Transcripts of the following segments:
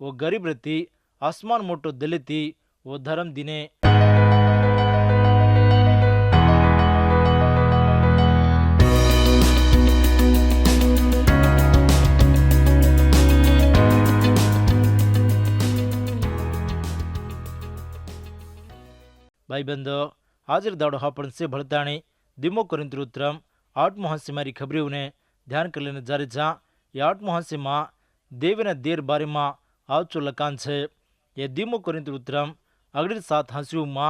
वो गरीब रहती, आसमान मोटो दलिती, वो धर्म दिने। भाई बंदो, हाजिर दाड़ो हापन से भड़ताणी दिमो कोरिंथ उत्तरम 8 हंसिमारी खबरी ने ध्यान कर लेने जारी जा। ये 8 हंसिमा देवने देर बारे मा आवचो लकान छे। ये दिमो कोरिंथ उत्तरम अगड़ी 7 हंसियों मा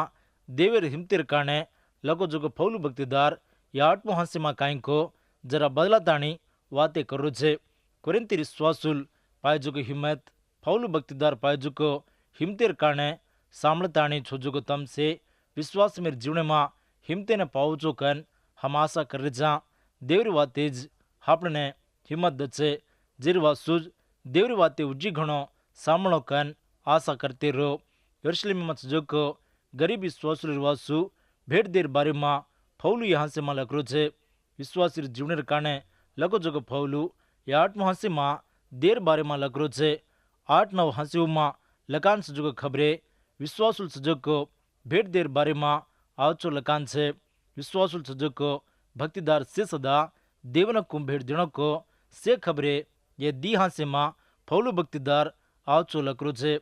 देवर हिमतिर काने लगो जोगो पौलु भक्तिदार ये 8 हंसिमा काई को जरा बदला ताणी वाते करो छे। कोरिंथी विश्वासुल पाए जोगो हिम्मत पौलु भक्तिदार पाए जोगो हिमतिर काने सामलताणी छोजोगो तम से विश्वास मेरे जीवन में हिमते ने पावचो कन हम आशा कर जा। देवरी वातेज आपने हिम्मत दचे जिर वासुज देवरी वाते उज्जी घणो सामणो कन आशा करते रहो। यरूशलेम में जो गरीब विश्वास वासु भेट देर बारे में पौलु यहाँ से मां लकरो छे। विश्वास जीवन काने लगो जोगो पौलु ये 8 हंसी मां देर बारे में लकरो छे। 8-9 हंसी मां लकान सजोगो खबरे विश्वासुल सजोको भेट देर बारे में आवचो लकान छे। विश्वासुल सजोको भक्तिदार से सदा देवन को भेट देनो को से खबरे ये दी हांसे मां पौलु भक्तिदार आवचो लकरो छे।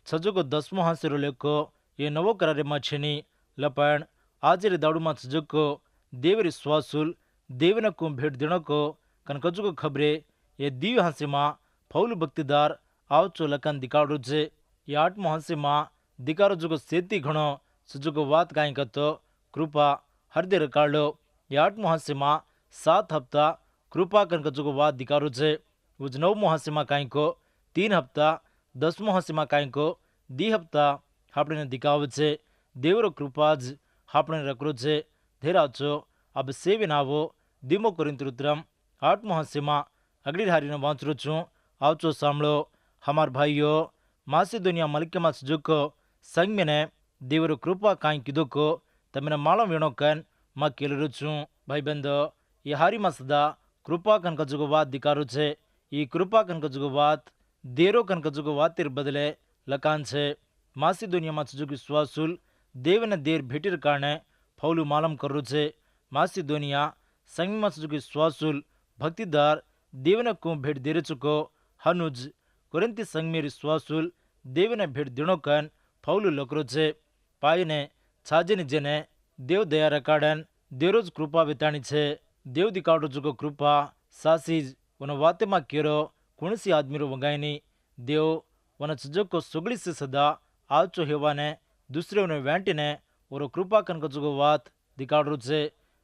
सजोको 10मो हांसे रो लेको ये नवो करारे मां छेनी लपण आजरे दाड़ू मां सजोको देवर विश्वासुल देवन को भेट देनो को कनकजोको खबरे ये दी हांसे मां पौलु भक्तिदार आवचो लकान दिकाड़ो छे। ये 8मो हांसे मां दिकारो जोगो सेती घणो सजोगो वात काई कतो कृपा हरदे रकाड़ो। ये 8मो हांसे मां 7 हफ्ता कृपा कनक जोगो वात दिकारो छे। उज 9मो हांसे मां काई को 3 हफ्ता 10मो हांसे मां काई को 2 हफ्ता आपने दिखावे छे। देवरो कृपाज आपने रकरो छे। धेराचो अब सेवे नावो दिमो कोरिंथ उत्तरम 8मो हांसे मां अगली हारी ने वांचरो छूं। आवचो सामळो हमार भाईयो मासिदोनिया मलिकमा सजुको संग में ने देवरो कृपा काई किदो को तमने मालम वेणो कन मां केलरो छूं। भाई बंदो, ये हारी मा सदा कृपा कनक जुगो वात दिकारो छे। ये कृपा कनक जुगो वात देरो कनक जुगो वातेर बदले लकान छे। मासिदोनिया मा सजुको विश्वासुल देवने देर भेटिर कारणे पौलु मालम करो छे। मासिदोनिया संग मा सजुको विश्वासुल भक्तिदार देवने को भेट देरे चुको हनुज कोरिंथी संग में विश्वासुल देवने भेट देणो कन पौलु लकरो छे। पायने छाजेनी जेने देव दया रकाडन देरोज कृपा विताणी छे। देव दिकाडो जुगो कृपा सासीज वन वाते मा केरो कुणसी आदमीरो वगाईनी देव वन चजोको सुगली से सदा आवचो हेवाने दूसरे ने वेंटीने और कृपा कनक जुगो वात दिकाडो छे।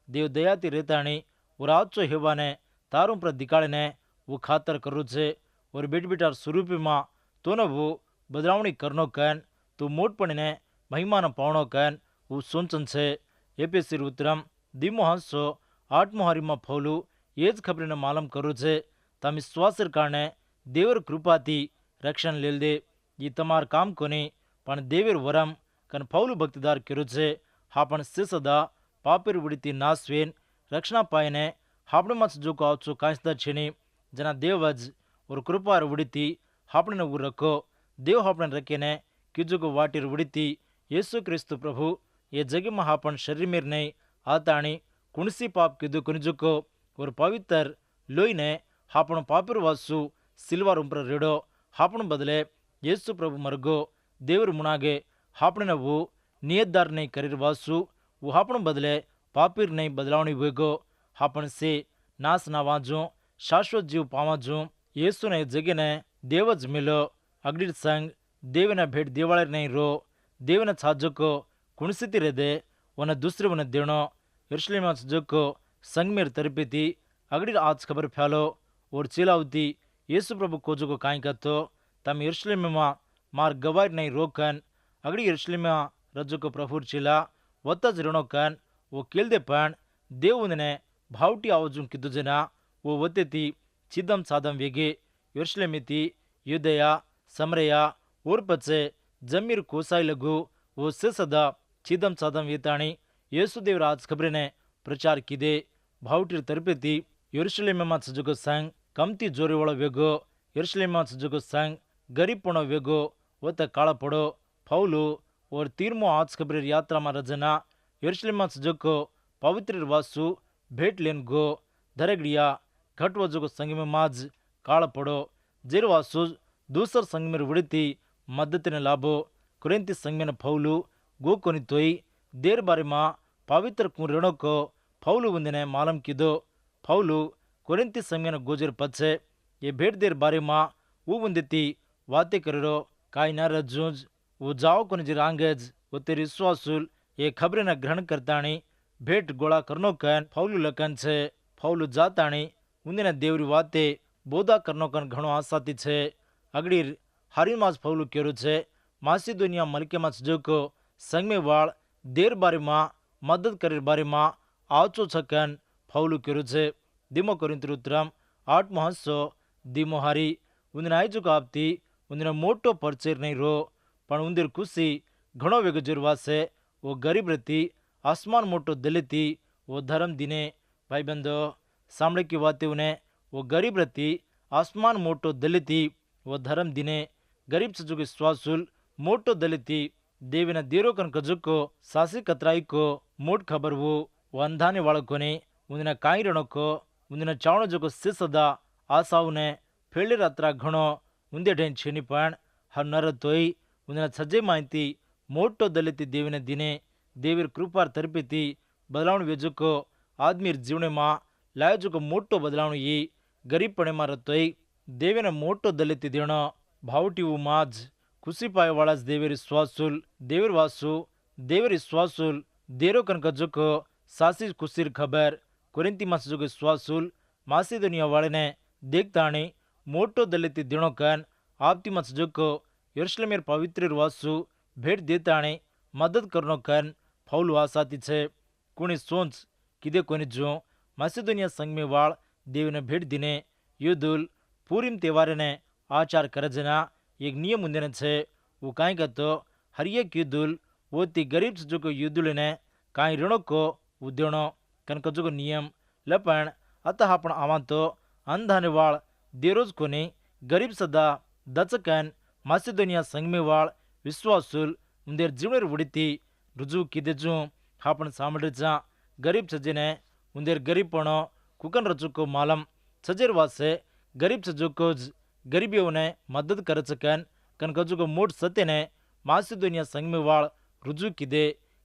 देव दयाती रेताणी और आवचो हेवाने तारों पर दिकाड़ने वो खातर करो छे। और बेट बेटार स्वरूपी मां तो न वो बदलावणी करनो कन तो मोटपणे महिमान पावणो कन वो सोचन छे। एपीएससी उत्तरम 2मो हांसो 8मो हारी मां पौलु एज खबरने मालम करो छे। तम विश्वासर कारणे देवर कृपाती रक्षण लेल दे। ये तमार काम कोनी पण देवर वरम कन पौलु भक्तिदार करो छे। हापण से सदा पापेर उड़ीती नासवेन रक्षणा पायने हापणे मत जो को आवचो कांसदा छेनी जना देवज और कृपार उड़ीती हापणे ऊ रखो। देव हापणे रखेने किजुगो वाटिर उड़ीती येसु क्रिस्तु प्रभु ये जगे में हापण शरीर में नहीं आताणी कुणसी पाप किदु कुनिजुको और पवित्र लोई ने हापण पापिर वासु सिल्वर उम्पर रेडो हापण बदले येसु प्रभु मरगो देवर मुनागे हापणे वो नियतदार नहीं करीर वासु वो हापण बदले पापिर नहीं बदलावणी वेगो हापण से नाश ना वाजो शाश्वत जीव पावाजो। येसु ने जगे ने देवज मिलो अगड़ी संग देवना भेट देवाले नहीं रो देवना छाजको कुणसिति रेदे वन दूसरे वन देणो। यरूशलेम छाजको संग मेर तरपेती अगड़ी आज खबर फैलो और चिलावती येसु प्रभु कोजको काई कतो तम यरूशलेम में मार गवार नहीं रोकन अगड़ी यरूशलेम रजको प्रभु चिला वत्तज ऋणो कन वो केल्दे पण देवने भावटी आवजुं किदु जना वो वत्तेती चिदम सादम वेगे यरूशलेमिती यूदया समरया और पचे जमीर कोसाई लगू वो से सदा चिदम सादम वेताणी येसुदेव राज खबरे ने प्रचार किदे भावटीर तरपेती यरूशलेम में सजुको संग कमती जोरे वाला वेगो यरूशलेम में सजुको संग गरीबपणो वेगो वत काला पड़ो फौलू और 13 आज खबर यात्रा में रजना यरूशलेम सजको पवित्र वासु भेंट लेन गो धरगड़िया घट वजो संग में माज काला पड़ो जेर वासु दूसर संग में उड़ती मदद ने लाभो कुरेंती संग में फौलू गो कोनी तोई देर बारे माँ पवित्र कुरणों को फौलू वंदने मालूम किदो फौलू कुरेंती संग में गोजर पचे ये भेंट देर बारे माँ वो वंदती वाते करो काई ना रजूज वो जाओ कोनी जिर आंगज वो तेरी विश्वासुल ये खबरें न ग्रहण करतानी भेंट गोळा करनो कन फौलू लकन छे फौलू जातानी उन्दिने देवरी वाते बोधा करनो कन घणो आसाती छे अगड़ीर हारी मास फौलू केरू छे मासिदोनिया मलके मास जोको संग में वाळ देर बारे माँ मदद करेर बारे माँ आवचो छकन फौलू केरू छे दिमो कोरिंथर उत्तरम 8 महस्सो दिमो हारी उन्दिने आयजुक आपती उन्दिने मोटो परचेर नहीं रो पण उंदीर खुशी घणो वेग जुरवासे वो गरीब रती आसमान मोटो दलिती वो धर्म दिने भाई बंदो सामने की बातें उन्हें वो गरीब रती आसमान मोटो दलिती वो धर्म दिने गरीब सजुक स्वासुल मोटो दलिती देविನ ದೇರೋ ಕನ್ ಕಜುಕೋ ಸಾಸಿ ಕತ್ರಾಯಿಕೋ ಮೋಟ್ ಖಬರ್ वो अंधाने वाळकोने उन्दिನ कायरणको उन्दिನ चावण जोको सिसदा आसावने फेले रात्रा घणो उंदे ढेन छेनी पण हर नरतोई उन्दिನ सजे माहिती मोटो दलिती देविನ दिने देवीर कृपार तरपीती बदलावण वेजुको आदमीर जीवने मां लायो जोको मोटो बदलावण ई गरीबपणे मां रतोई देविನ मोटो दलिती देणो भावटी वो माज खुशी पाए वाला देवेर स्वासुल देवर वासु देवर स्वासुल देरो कनक जोको सासी खुशीर खबर कुरिंती मास जोगे स्वासुल मासिदोनिया वाले ने देखताणी मोटो दलिती दिनो कन आपती मास जोको यरूशलेमेर पवित्र वासु भेट देताणी मदद करनो कन फौलू आसाती छे कुणी सोंच किदे कोनी जो मासिदोनिया संग में वाळ देवने भेट दिने युदुल पूरीम त्योहार ने आचार करजना एक नियम उंदेने छे वो काई का तो हर एक युद्धुल वो ती गरीब जो को युद्धुल ने काई ऋणों को उद्योनो कनक जो को नियम लपण अतः आपण आवा तो अंधाने वाळ देरोज कोनी गरीब सदा दचकन मासिदोनिया संग में वाळ विश्वासुल उंदेर जीवनेर उड़ती रुजू किदे जो आपण सामडचा गरीब सजेने उंदेर गरीबपणो कुकन रचू को मालम सजेर वासे गरीब सजो को गरीबियों ने मदद कर सकन कनकजु को मोट सत्य ने मासिदोनिया संग में वाळ रुजू किदे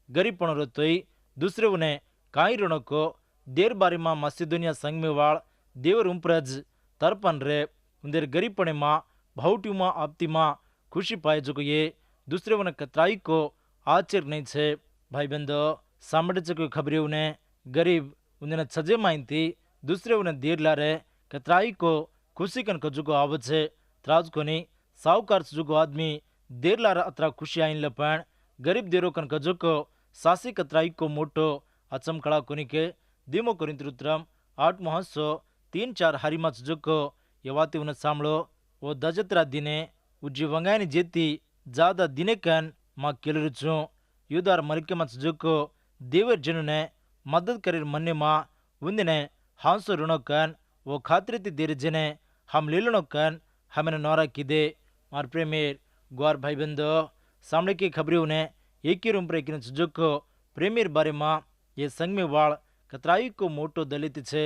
गरीबपणो रतोई दूसरे ने काई ऋणों को देर बारी मां मासिदोनिया संग में वाळ देवर उम्प्रज तरपन रे उंदेर गरीबपणे मां भावटी मां आपती मां खुशी पाए जो ये दूसरे ने कतराई को आचर नहीं छे भाई बंदो सामड़े को खबरी ने गरीब उन्हें सजे माइनती दूसरे ने देर लारे कतराई को खुशी कन कजुको आवचे त्राज कोनी साहूकार जुगो आदमी देर लारा अत्रा खुशी आइन लपण गरीब देरो कन कजुको सासी कतराई को मोटो अचम कड़ा कोनी के दिमो कोरिंथर उत्तरम 8 महस्सो 3-4 हरिमा जुगो यवाती उन सामलो वो दजत्रा दिने उज्जी वंगायनी जेती ज्यादा दिने कन मां केलरुचो युदार मलके मत जुगो देवर जनु ने मदद करेर मन्ने मां उंदिने हांसो ऋणो कन वो खातरीती देर जने हम लीलनो कन हमें नौरा किदे मार प्रेमेर ग्वार भाई बंदो सामने की खबरी ने एक ही रूम पर एक जुजको प्रेमेर बारे मां ये संग में वाळ कतराई को मोटो दलित छे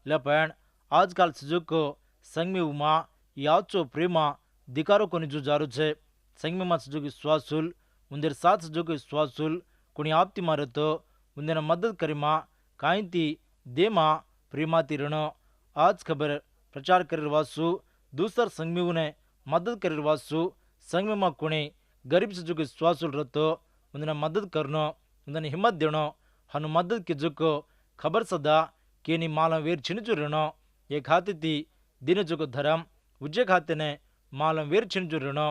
लपण आजकल सुजुको संग में उमा याचो प्रेमा दिकारो को निजु जारू छे संग में मा सुजुकी स्वासुल उंदेर साथ सुजुकी स्वासुल कुणी आपती मारतो उंदेर मदद करी मां काईती दे मां प्रेमाती ऋणो आज खबर प्रचार कर वासु दूसर संगमी ने मदद कर वासु संगमी मां कुणी गरीब से जो स्वासुल रतो उन्हें मदद करनो उन्हें हिम्मत देनो हनु मदद के जो खबर सदा केनी मालम वेर छिनचु ऋणो ये खाते थी दिन जो धर्म उज्जे खाते ने मालम वेर छिनचु ऋणो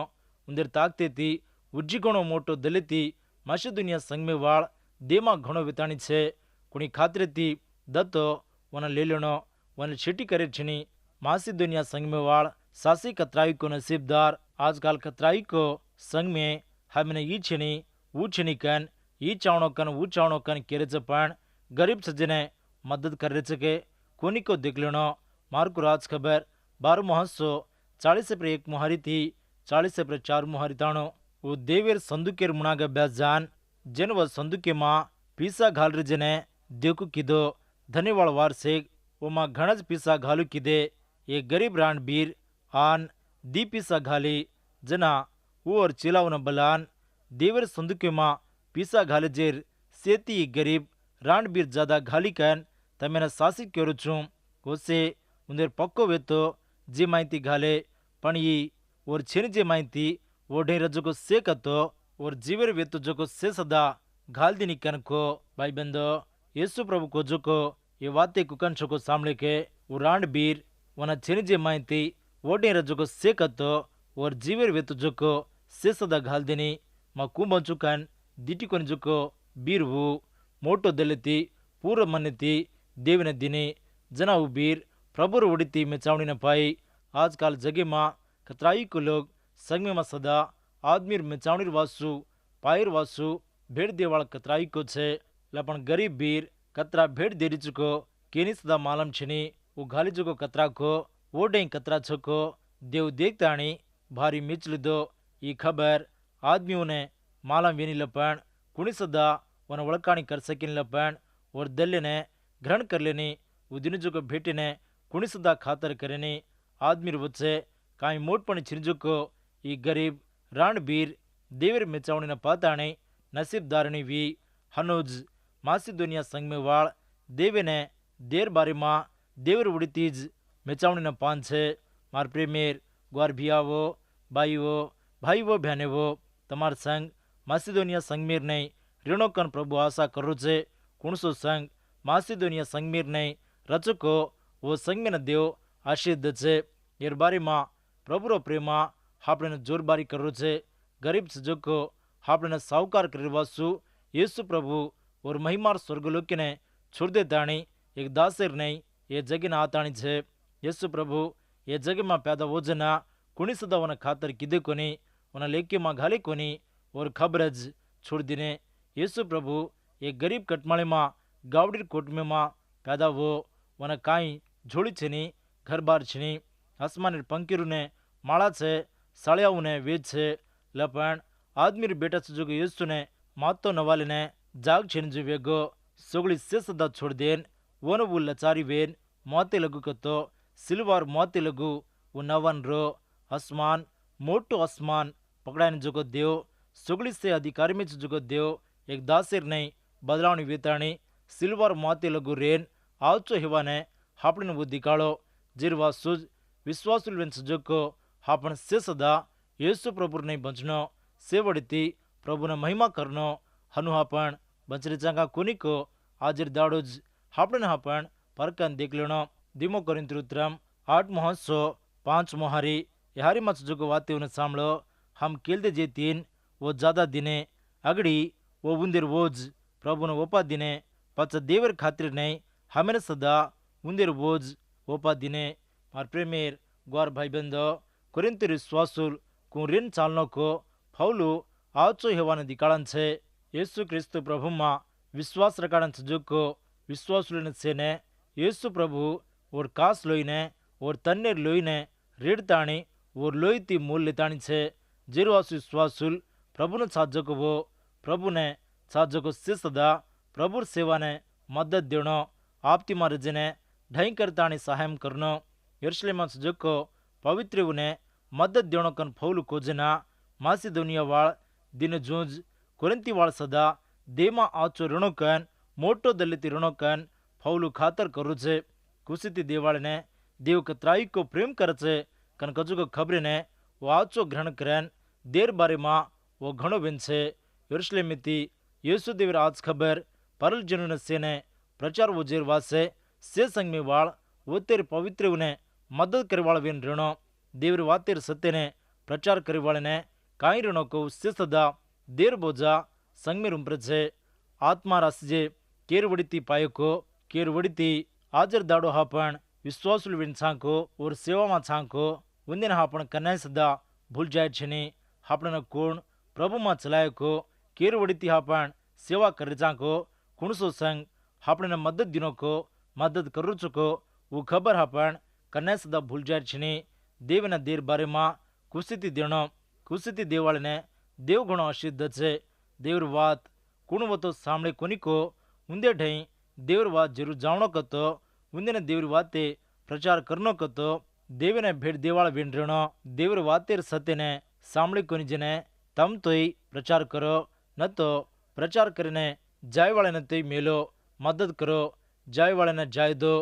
उंदेर ताकते थी उज्जी घणो मोटो दलिती मासिदोनिया संग में वाळ देमा घणो विताणी छे कुणी खातरे थी दत्तो वना ले लेनो वन छिटी करे छिनी मासिदोनिया संग में वाळ सासी कतराई को नसीबदार आजकल कतराई को संग में हमने ई छिनी ऊ छिनी कन ई चावणो कन केरेच पण गरीब सज्जने मदद करे के कोनी को देख लेनो मार्को राज खबर 12 महस्सो 40 पर 1 मुहारी थी 40 प्रचार मुहारिताणो वो देवेर संदुकेर मुनाग बेजान जन व संदुके माँ पीसा घाल रिजने देखु किदो धन्यवाद वार्षिक वो माँ घणज पीसा घालू किदे ये गरीब रान बीर आन दी पीसा घाली जना वो और चिलावन बलान देवर संदुके माँ पीसा घाले जेर सेती गरीब रान बीर ज्यादा घाली कन तमेना सासी क्यों छूं ओसे उन्हें पक्को वे तो जे माहिती घाले पण ये और छेन जे माहिती वो ढे रजो को से कतो और जीवर वे तो जो को से सदा घाल दिनी कन को भाई बंदो यीशु प्रभु को जो को ये वाते कुकन को सामने के वो रांड बीर वना छेन जे माहिती वो ढे रजो को से कतो और जीवर वे तो जो को से सदा घाल दिनी मा कुंभ चुकन दिटी कोन जो को बीर वो मोटो दलिती पूर्व मन्नती देवने दिनी जना वो बीर प्रभुर उड़ती मेचावनी न पाई आजकल जगे माँ कतराई को लोग संग में सदा आदमीर मेचावनी वासु पायर वासु भेड़ देवाल कतराई को छे लपन गरीब बीर कतरा भेड़ देरी चुको केनी सदा मालम छनी वो घाली चुको कतरा को वो डें कतरा छको देव देखताणी भारी मिच लिदो ये खबर आदमियों ने मालम वेनी लपन कुणी सदा वन वड़काणी कर सकिन लपन और दल्य ने ग्रहण कर लेनी वो दिन जो को भेटे ने कुणी सदा खातर करेनी आदमी वच्चे काई मोटपण छिरजो को ये गरीब राण बीर देवर मेचावणी न पाताणी नसीबदारणी वी हनोज मासिदोनिया संग में वाळ देवे ने देर बारे माँ देवर उड़तीज मेचावणी न पान छे मार प्रेमेर ग्वार भियावो बाईवो भाईवो बहनेवो तमार संग मासिदोनिया संगमेर नहीं ऋणोकन प्रभु आशा करो छे कुणसो संग मासिदोनिया संगमेर नहीं रचको वो संग में न देव आशीर्द छे एर बारे माँ प्रभुरो प्रेमा आपने जोरबारी करो छे गरीब सजो को आपने साहूकार करवासु येसु प्रभु और महिमार स्वर्गलोक ने छोड़ दे ताणी एक दासेर नहीं ये जगे ना आताणी छे येसु प्रभु ये जगे माँ पैदा हो जना कुणी सदा वन खातर किदे कोनी वन लेके माँ घाले कोनी और खबरज छोड़ दिने येसु प्रभु ये गरीब कटमाळे माँ गावडीर कोट में माँ पैदा हो वन काई झोड़ी छेनी घर बार छेनी आसमान पंखीरू ने माड़ा छे साड़ियाऊ ने वेज छे लपन आदमी बेटा सुजोग येसु ने मातो नवाले ने जाग छेन जो वेगो सोगली से सदा छोड़ देन वन वो लचारी वेन मोते लगू कतो सिलवार मोते लगू वो नवन रो आसमान मोटो आसमान पकड़ाने जोगो देव सोगली से अधिकारी में जोगो देव एक दासेर नहीं बदलावनी वेताणी सिलवार मोते लगू रेन आवचो हिवाने हापड़न वो दिकाळो जिरवा सुज विश्वासुल वेन सुजोको हापण से सदा येसु प्रभु नहीं बचनो सेवड़ती प्रभु ने महिमा करनो हनु हापण बचरे चांगा कोनी को आजिर दाड़ोज हापड़न हापण परकन देख लेनो दिमो करिंत्रुत्रम 8 महोत्सव 5 मोहारी यारी मत सुजोको वाते उन्हें सामलो हम केल्दे जे तीन वो ज्यादा दिने अगड़ी वो उंदिर वोज प्रभु ने ओपा दिने पच देवर खातिर नहीं हमें सदा उंदिर वोज ओपा दिने मार प्रेमेर ग्वार भाई बंदो कोरिंतिर विश्वासुल कुरिन चालनो को फौलू आवचो हेवाने दिकाळन छे येसु क्रिस्तु प्रभु मां विश्वास रकाडन छजो को विश्वासुल सेने येसु प्रभु और कास लोईने और तन्नेर लोईने रेडताणी और लोईती मूल लेताणी छे जेरवासु विश्वासुल प्रभु ने साजो को वो प्रभु ने साजो को से सदा प्रभुर सेवा ने मदद देनो आपती मारजने ढई करताणी सहायम करनो यरूशलेम सजो को पवित्र उन्हें मदद देनो कन फौलू कोजना मासिदोनिया वाळ दिन जूंज कोरिंती वाळ सदा देमा आचो ऋणोकन मोटो दलिती ऋणोकन फौलू खातर करू छे कुसिती देवाळ ने देव कतराई को प्रेम कर छे कन कजु को खबरे ने वो आचो ग्रहण करन देर बारे मां वो घणो बेन छे यरूशलेमिती येसु देवर आज खबर परल जनू ने सेने प्रचार वो जेर वासे से संग में वाळ वो तेरे पवित्र उन्हें मदद करवाळ वेन ऋणो देवर वातेर सत्य ने प्रचार करवाळ ने काई ऋणो को उससे सदा देर बोझा संग में रुम्प्र छे आत्मा रासजे केर वड़ीती पायको केर वड़ीती आजर दाड़ो हापण विश्वासुल वेन छांको और सेवा में छांको उन्दिन हापण कन्या सदा भूल जाए छेनी हापण कोण प्रभु में चलाय को केर वड़ीती हापण सेवा कर जाको कुणसो संग हापण मदद दिनो को मदद करू चुको वो खबर हापण कन्या सदा भूल जाए छेनी देवना देर बारे मां कुसिती देनो કુશીથી દેવાળને દેવ ઘણો અસિદ્ધ છે. દેવર વાત કુણવતો સાંભળે કોનિકો ઊંધે ઢઈ દેવર વાત જરૂર જાણો કતો ઊંધેને દેવર વાતે પ્રચાર કરનો કતો દેવને ભેટ દેવાળ વેંઢણો દેવર વાતેર સત્યને સાંભળી કોની જેને તમ તોય પ્રચાર કરો ન તો પ્રચાર કરીને જાયવાળાને તોય મેલો મદદ કરો જાયવાળાને જાય દો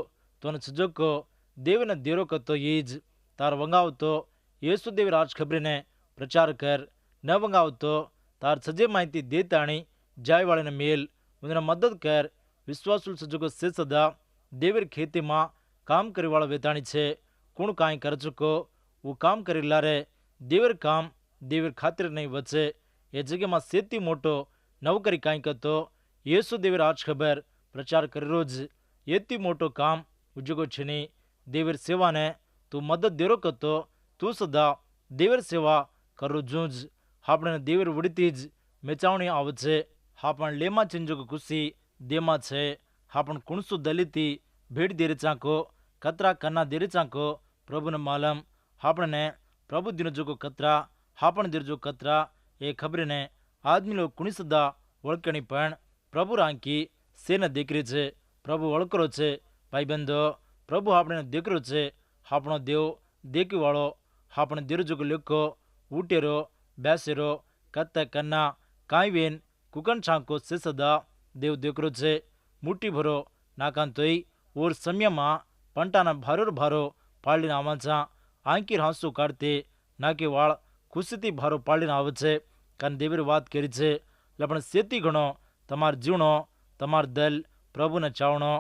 તોને સજોકો દેવને દેરો કતો એ જ તાર વંગાવતો યેસુ દેવ રાજ ખબરીને પ્રચાર કર ન વંગાવતો તાર સજે માહિતી દેતાણી જાયવાળાને મેલ ઉંદને મદદ કર વિશ્વાસુલ સજોકો સે સદા દેવર ખેતીમાં કામ કરીવાળો વેતાણી છે કુણ કાંઈ કર ચૂકો હું કામ કરી લારે દેવર કામ દેવર ખાતર નહીં વચ્ચે એ જગ્યામાં સેતી મોટો નવકરી કાંઈ કતો યેસુ દેવર આજ ખબર પ્રચાર કરી રોજ એથી મોટો કામ ઉજગો છીની દેવર સેવાને તું મદદ દેરો કતો તું સદા દેવર સેવા કરો જૂજ આપણે દેવર વડીતી જ મેચાવણી આવે છે હાપણ લેમાં ચિંજોગ ખુશી દેમાં છે હાપણ કુણસુ દલિતી ભેટ દેરી ચાંકો કતરા કન્ના દેરી ચાંકો પ્રભુને માલમ આપણને પ્રભુ દિનો જોગો કતરા હાપણ દિરજો કતરા એ ખબરીને આદમી લોકો કુણી સદા ઓળખણી પણ પ્રભુ રાંકી સેને દીકરી છે પ્રભુ ઓળખરો છે ભાઈબંધો પ્રભુ આપણે દીકરો છે આપણો દેવ દેખીવાળો આપણે દિરજોગ લેખો ಊಟೆರೋ ಬ್ಯಾಸೆರೋ ಕತ್ತ ಕನ್ನ ಕಾಯ್ವೇನ್ ಕುಕನ್ ಚಾಂಕೋ से सदा देव देकरो छे मुट्ठी भरो नाकांतोई और समयमा पंटाना भारोर भारो पाळीने आवाचा आंकीर हांसू काढते नाके वाळ ખુશીથી ભારો પાડીને આવે છે કારણ દેવીર વાત કરી છે એટલે પણ સેતી ગણો તમાર જીવણો તમાર દલ પ્રભુને ચાવણો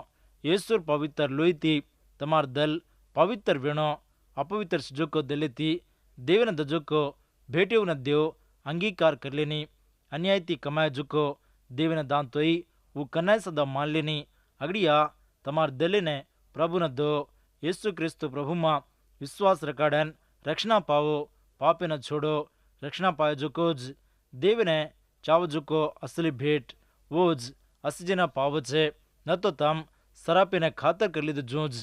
ઈશ્વર પવિત્ર લોહીથી તમાર દલ પવિત્ર વેણો અપવિત્ર સુજોકો દલેથી દેવને દજોકો ભેટીઓને દેવ અંગીકાર કરી લેની અન્યાયથી કમાય જુકો દેવને દાંતોઈ હું કનાય સદા માન લેની અગડિયા તમાર દલીને પ્રભુને દો యేసు ક્રિસ્તુ પ્રભુમાં વિશ્વાસ રખાડન રક્ષણા પાવો પાપેને છોડો રક્ષણા પાય જુકો જ દેવને ચાવ જુકો અસલી ભેટ વો જ અસજીના પાવ છે ન તો તમ સરાપીને ખાતર કરી લીધું જૂજ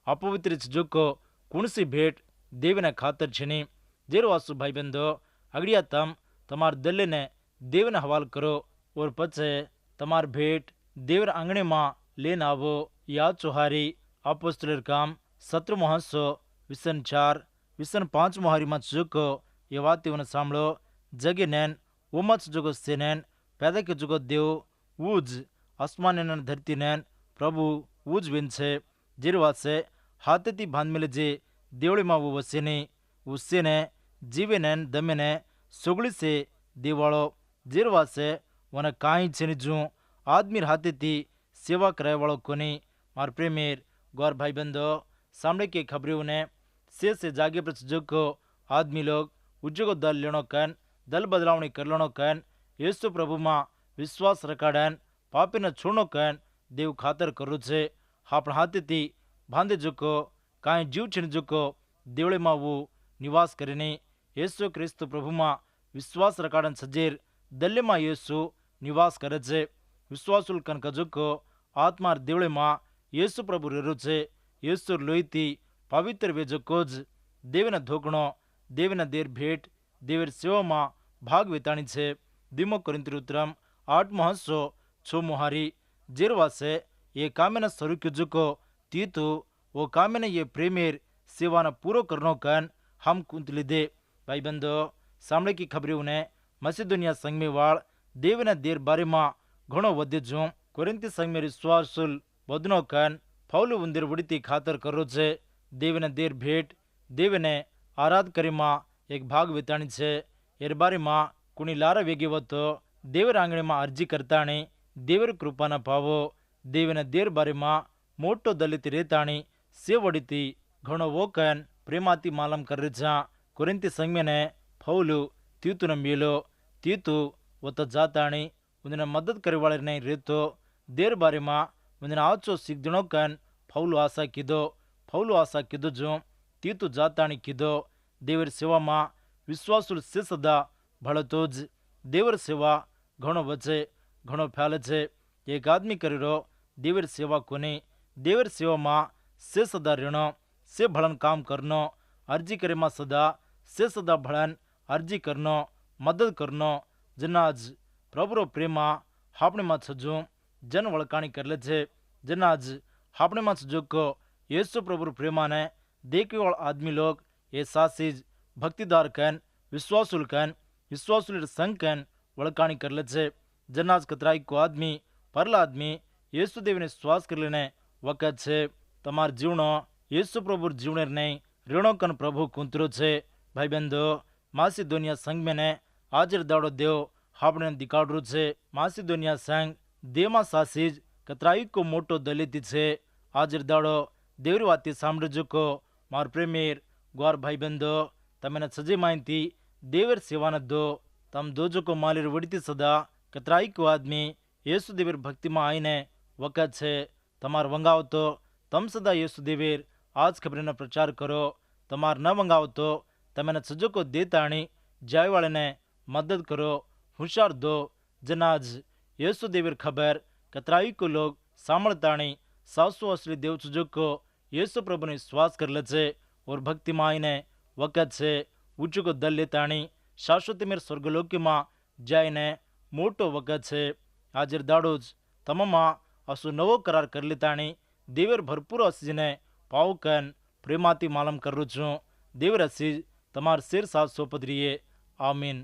અપવિત્ર જુકો કુણસી ભેટ દેવને ખાતર છીની જેરો આસુ ભાઈબંધો અગડિયા તમ તમાર દલીને દેવને હવાલ કરો ઓર પછી તમાર ભેટ દેવર આંગણેમાં લેન આવો યાદ ચોહારી અપોસ્તલર કામ 17 મહોત્સવ વિસન 4 વિસન 5 મોહારીમાં ચૂકો એ વાતીઓને સાંભળો જગે નેન ઓમત જુગો સેનેન પેદા કે જુગો દેવ ઉજ આસમાન અને ધરતી નેન પ્રભુ ઉજ વિન છે જીરવાસે હાથેથી બાંધ મેલે જે દેવળીમાં વો વસેની ઉસ્સેને જીવે નેન દમેને સોગળી સે દેવાળો જીરવાસે વને કાંઈ છે જું આદમીર હાથેથી સેવા કરાયવાળો કોની માર પ્રેમીર ગौर भाई बंदो सामने की खबरों ने से जागे पर जो आदमी लोग उज्जो दल लेनो कन दल बदलावनी कर लेनो कन येसु प्रभु में विश्वास रखाडन पापी ने छोड़नो कन देव खातर करू छे आपण हाथी थी बांधे जुको काई जीव छीन जुको देवळे में वो निवास करीने येसु क्रिस्तु प्रभु में विश्वास रखाडन सजेर दल्ले में येसु निवास करे छे विश्वासुल कन कजुको आत्मा देवळे में యేసు ప్రభు రెరుచే యేసు లోయిತಿ પવિત્ર વેજકો જ દેવને ધોકણો દેવને દેર ભેટ દેવર સેવામાં ભાગ વેતાણી છે દિમો કોરિંથર ઉત્તરમ 8 મહોત્સવ 6 મોહારી જેરવાસે એ કામેને સ્વરૂપ જુકો તીતુ ઓ કામેને એ પ્રેમેર સેવાના પૂરો કરનો કન હમ કુંત લીધે ભાઈબંધો સાંભળે કી ખબરીઓને મસીદુનિયા સંઘમેવાળ દેવને દેર બારેમાં ઘણો વધે જો કોરિંથી સંઘમેર વિશ્વાસુલ બધનો કન ફૌલું ઉંદર વડીતી ખાતર કરો છે દેવને દેર ભેટ દેવને આરાધ કરીમાં એક ભાગ વેતાણી છે એર બારીમાં કુણી લારા વેગી વતો દેવર આંગણીમાં અરજી કરતાણી દેવર કૃપાના ભાવો દેવને દેર બારીમાં મોટો દલિત રેતાણી સે વડીતી ઘણો વોકન પ્રેમાતી માલમ કરે છે કોરિંથી સંઘમેને ફૌલું તીતુને મેલો તીતુ વત જાતાણી ઉંદને મદદ કરીવાળે નહીં રહેતો દેર બારીમાં ಮುಂದಿನ ಆಚೋ ಸಿಗ್ದಣೋ ಕನ್ ಫೌಲು ಆಸಾ ಕಿದೋ ಜೋ ತೀತು ಜಾತಾಣಿ ಕಿದೋ ದೇವರ સેવામાં વિશ્વાસુલ સે સદા ભળતો જ દેવર સેવા ઘણો વચે ઘણો ફેલે છે એક આદમી કરીરો દેવર સેવા કોની દેવર સેવામાં સે સદા રેણો સે ભળન કામ કરનો અરજી કરીમાં સદા સે સદા ભળન અરજી કરનો મદદ કરનો જનાજ પ્રભુરો પ્રેમા આપણે માં છજો જન વળકાણી કરલે છે જનાજ આપણે માં છજો કો యేసు ప్రభు ప్రేమానే దేకివాళ్ళ ఆద్మీ లోగ్ ఏ సాసిజ్ భక్తిదార్ కన్ విశ్వాసుల సంఘ కన్ વળકાણી કરલે છે જનાજ કતરાઈ કો આદમી પરલા આદમી యేసు દેવને શ્વાસ કરલેને વખત છે તમાર જીવનો యేసు પ્રભુ જીવનેર નહીં રેણો કન પ્રભુ કુંતરો છે ભાઈબંધો માસિદોનિયા સંઘ મેને હાજર દાડો દેવ આપણે દિકાડરું છે માસિદોનિયા સંઘ દેમાં સાસીજ કતરાઈ કો મોટો દલિત છે હાજર દાડો દેવરી વાતી સાંભળજો કો માર પ્રેમીર ગ્વાર ભાઈબંધો તમે સજે માહિતી ದೇವರ ಸೇವಾನದ್ದು ತಮ್ಮ ದೋಜುಕೋ ಮಾಲಿರ್ ಒಡಿತಿ ಸದಾ ಕತ್ರಾಯಿಕು ಆದ್ಮಿ ಯೇಸು ದೇವರ ಭಕ್ತಿમાં આઈને વખત છે તમાર વંગાવો તો તમ સદા યેસુ દેવીર આજ ખબરનો પ્રચાર કરો તમાર ન વંગાવો તો તમે સજોકો દેતાણી જાયવાળને મદદ કરો હુશાર દો જનાજ યેસુ દેવીર ખબર કતરાઈકો લોગ સાંભળતાણી સાસુ અસલી દેવ સુજોકો యేసు પ્રભુને શ્વાસ કરલે છે ઓર ભક્તિમાં આઈને વખત છે ઊંચુકો દલ લેતાણી શાશ્વતી મેર સ્વર્ગલોકીમાં જાયને મોટો વખત છે હાજર દાડો જ તમામાં અસુ નવો કરાર કરી લેતાણી દેવર ભરપૂર અસીજને પાવકન પ્રેમાથી માલમ કરું છું દેવર અસીજ તમાર શેર સાથ સોપદરીએ આમીન.